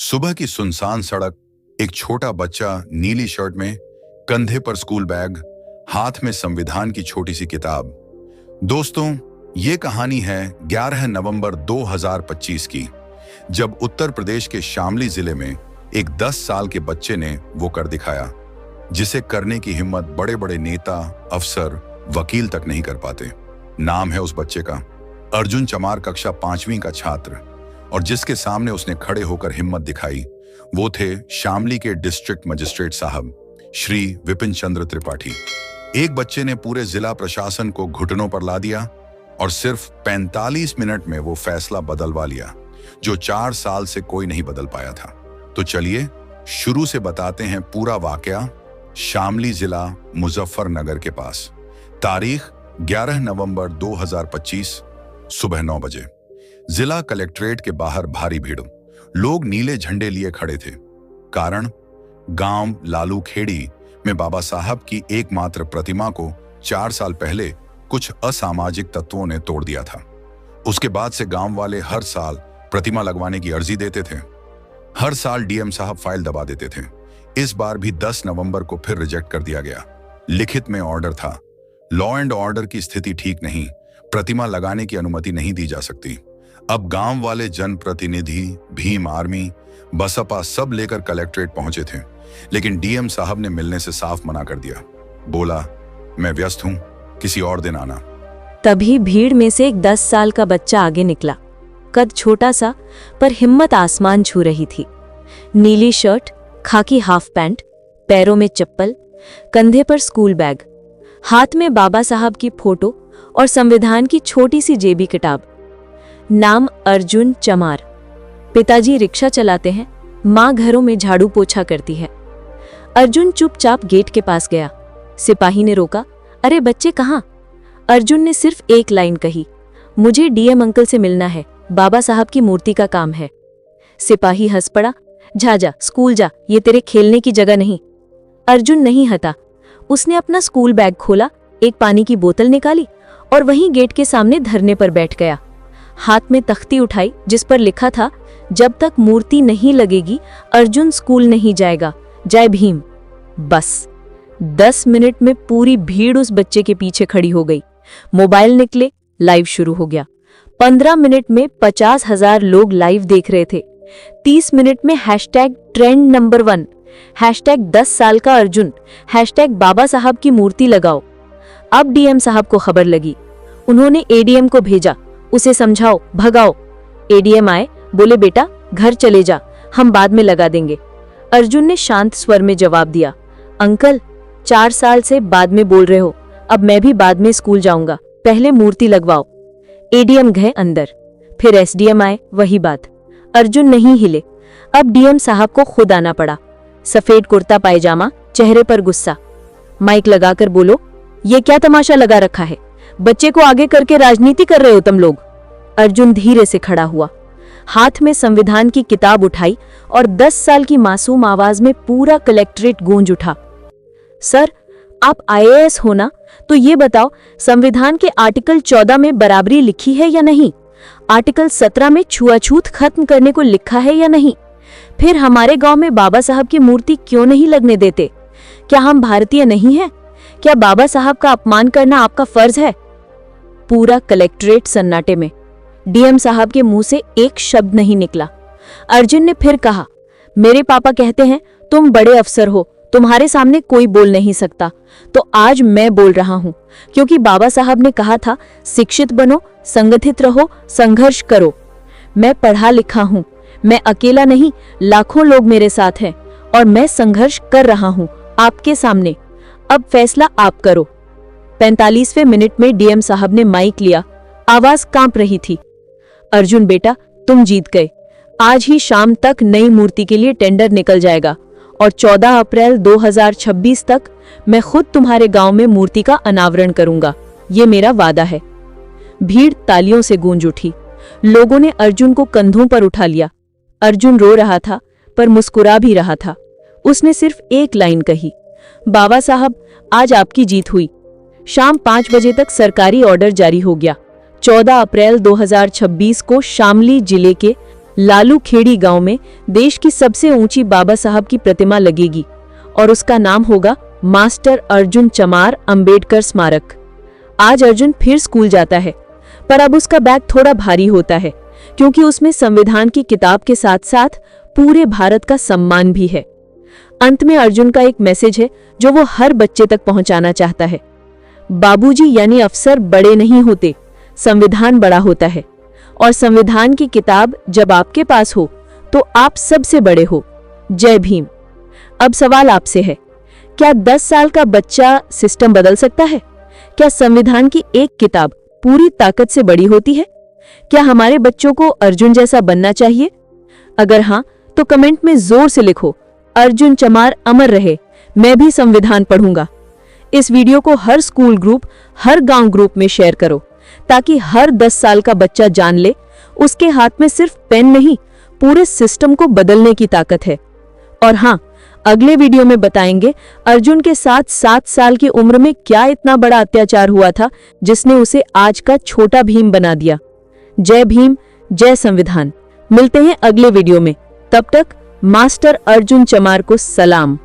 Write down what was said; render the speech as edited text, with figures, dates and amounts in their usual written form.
सुबह की सुनसान सड़क, एक छोटा बच्चा नीली शर्ट में, कंधे पर स्कूल बैग, हाथ में संविधान की छोटी सी किताब। दोस्तों, ये कहानी है 11 नवंबर 2025 की, जब उत्तर प्रदेश के शामली जिले में एक 10 साल के बच्चे ने वो कर दिखाया जिसे करने की हिम्मत बड़े बड़े नेता, अफसर, वकील तक नहीं कर पाते। नाम है उस बच्चे का अर्जुन चमार, कक्षा 5वीं का छात्र। और जिसके सामने उसने खड़े होकर हिम्मत दिखाई वो थे शामली के डिस्ट्रिक्ट मजिस्ट्रेट साहब श्री विपिन चंद्र त्रिपाठी। एक बच्चे ने पूरे जिला प्रशासन को घुटनों पर ला दिया और सिर्फ 45 मिनट में वो फैसला बदलवा लिया जो 4 साल से कोई नहीं बदल पाया था। तो चलिए शुरू से बताते हैं पूरा वाकया। शामली जिला मुजफ्फरनगर के पास, तारीख 11 नवंबर 2025, सुबह 9 बजे। जिला कलेक्ट्रेट के बाहर भारी भीड़, लोग नीले झंडे लिए खड़े थे। कारण, गांव लालू खेड़ी में बाबा साहब की एकमात्र प्रतिमा को 4 साल पहले कुछ असामाजिक तत्वों ने तोड़ दिया था। उसके बाद से गांव वाले हर साल प्रतिमा लगवाने की अर्जी देते थे। हर साल डीएम साहब फाइल दबा देते थे। इस बार भी 10 नवंबर को फिर रिजेक्ट कर दिया गया। लिखित में ऑर्डर था, लॉ एंड ऑर्डर की स्थिति ठीक नहीं, प्रतिमा लगाने की अनुमति नहीं दी जा सकती। अब गांव वाले जनप्रतिनिधि, भीम आर्मी, बसपा सब लेकर कलेक्ट्रेट पहुंचे थे, लेकिन डीएम साहब ने मिलने से साफ मना कर दिया। बोला, मैं व्यस्त हूं, किसी और दिन आना। तभी भीड़ में से एक 10 साल का बच्चा आगे निकला। कद छोटा सा पर हिम्मत आसमान छू रही थी। नीली शर्ट, खाकी हाफ पैंट, पैरों में चप्पल, कंधे पर स्कूल बैग, हाथ में बाबा साहब की फोटो और संविधान की छोटी सी जेबी किताब। नाम अर्जुन चमार। पिताजी रिक्शा चलाते हैं, माँ घरों में झाड़ू पोछा करती है। अर्जुन चुपचाप गेट के पास गया। सिपाही ने रोका, अरे बच्चे कहाँ? अर्जुन ने सिर्फ एक लाइन कही, मुझे डीएम अंकल से मिलना है, बाबा साहब की मूर्ति का काम है। सिपाही हंस पड़ा, जा स्कूल जा, ये तेरे खेलने की जगह नहीं। अर्जुन नहीं हटा। उसने अपना स्कूल बैग खोला, एक पानी की बोतल निकाली और वहीं गेट के सामने धरने पर बैठ गया। हाथ में तख्ती उठाई जिस पर लिखा था, जब तक मूर्ति नहीं लगेगी अर्जुन स्कूल नहीं जाएगा, जय भीम। बस 10 मिनट में पूरी भीड़ उस बच्चे के पीछे खड़ी हो गई। मोबाइल निकले, लाइव शुरू हो गया। 15 मिनट में 50,000 लोग लाइव देख रहे थे। 30 मिनट में हैशटैग ट्रेंड नंबर 1, हैशटैग 10 साल का अर्जुन, हैशटैग बाबा साहब की मूर्ति लगाओ। अब डीएम साहब को खबर लगी। उन्होंने एडीएम को भेजा, उसे समझाओ, भगाओ। एडीएम आए, बोले बेटा घर चले जा, हम बाद में लगा देंगे। अर्जुन ने शांत स्वर में जवाब दिया, अंकल 4 साल से बाद में बोल रहे हो, अब मैं भी बाद में स्कूल जाऊंगा, पहले मूर्ति लगवाओ। एडीएम गए अंदर, फिर एसडीएम आए, वही बात। अर्जुन नहीं हिले। अब डीएम साहब को खुद आना पड़ा। सफेद कुर्ता पायजामा, चेहरे पर गुस्सा। माइक लगाकर बोलो, ये क्या तमाशा लगा रखा है? बच्चे को आगे करके राजनीति कर रहे हो तुम लोग। अर्जुन धीरे से खड़ा हुआ, हाथ में संविधान की किताब उठाई और 10 साल की मासूम आवाज में पूरा कलेक्ट्रेट गूंज उठा। सर, आप आईएएस हो ना, तो ये बताओ संविधान के आर्टिकल 14 में बराबरी लिखी है या नहीं? आर्टिकल 17 में छुआछूत खत्म करने को लिखा है या नहीं? फिर हमारे गांव में बाबा साहब की मूर्ति क्यों नहीं लगने देते? क्या हम भारतीय नहीं हैं? क्या बाबा साहब का अपमान करना आपका फर्ज है? पूरा कलेक्ट्रेट सन्नाटे में। डीएम साहब के मुंह से एक शब्द नहीं निकला। अर्जुन ने फिर कहा, मेरे पापा कहते हैं तुम बड़े अफसर हो, तुम्हारे सामने कोई बोल नहीं सकता, तो आज मैं बोल रहा हूं, क्योंकि बाबा साहब ने कहा था शिक्षित बनो, संगठित रहो, संघर्ष करो। मैं पढ़ा लिखा हूं, मैं अकेला नहीं, लाखों लोग मेरे साथ हैं और मैं संघर्ष कर रहा हूं आपके सामने। अब फैसला आप करो। 45वें मिनट में डीएम साहब ने माइक लिया, आवाज कांप रही थी, अर्जुन बेटा तुम जीत गए। आज ही शाम तक नई मूर्ति के लिए टेंडर निकल जाएगा और 14 अप्रैल 2026 तक मैं खुद तुम्हारे गांव में मूर्ति का अनावरण करूंगा, ये मेरा वादा है। भीड़ तालियों से गूंज उठी। लोगों ने अर्जुन को कंधों पर उठा लिया। अर्जुन रो रहा था पर मुस्कुरा भी रहा था। उसने सिर्फ एक लाइन कही, बाबा साहब आज आपकी जीत हुई। शाम 5 बजे तक सरकारी ऑर्डर जारी हो गया। 14 अप्रैल 2026 को शामली जिले के लालू खेड़ी गांव में देश की सबसे ऊंची बाबा साहब की प्रतिमा लगेगी और उसका नाम होगा मास्टर अर्जुन चमार अंबेडकर स्मारक। आज अर्जुन फिर स्कूल जाता है, पर अब उसका बैग थोड़ा भारी होता है क्योंकि उसमें संविधान की किताब के साथ साथ पूरे भारत का सम्मान भी है। अंत में अर्जुन का एक मैसेज है जो वो हर बच्चे तक पहुंचाना चाहता है। बाबूजी यानी अफसर बड़े नहीं होते, संविधान बड़ा होता है, और संविधान की किताब जब आपके पास हो तो आप सबसे बड़े हो। जय भीम। अब सवाल आपसे है, क्या 10 साल का बच्चा सिस्टम बदल सकता है? क्या संविधान की एक किताब पूरी ताकत से बड़ी होती है? क्या हमारे बच्चों को अर्जुन जैसा बनना चाहिए? अगर हां, तो कमेंट में जोर से लिखो, अर्जुन चमार अमर रहे, मैं भी संविधान पढ़ूंगा। इस वीडियो को हर स्कूल ग्रुप, हर गांव ग्रुप में शेयर करो ताकि हर 10 साल का बच्चा जान ले उसके हाथ में सिर्फ पेन नहीं, पूरे सिस्टम को बदलने की ताकत है। और हां, अगले वीडियो में बताएंगे अर्जुन के साथ 7 साल की उम्र में क्या इतना बड़ा अत्याचार हुआ था जिसने उसे आज का छोटा भीम बना दिया। जय भीम, जय संविधान। मिलते हैं अगले वीडियो में, तब तक मास्टर अर्जुन चमार को सलाम।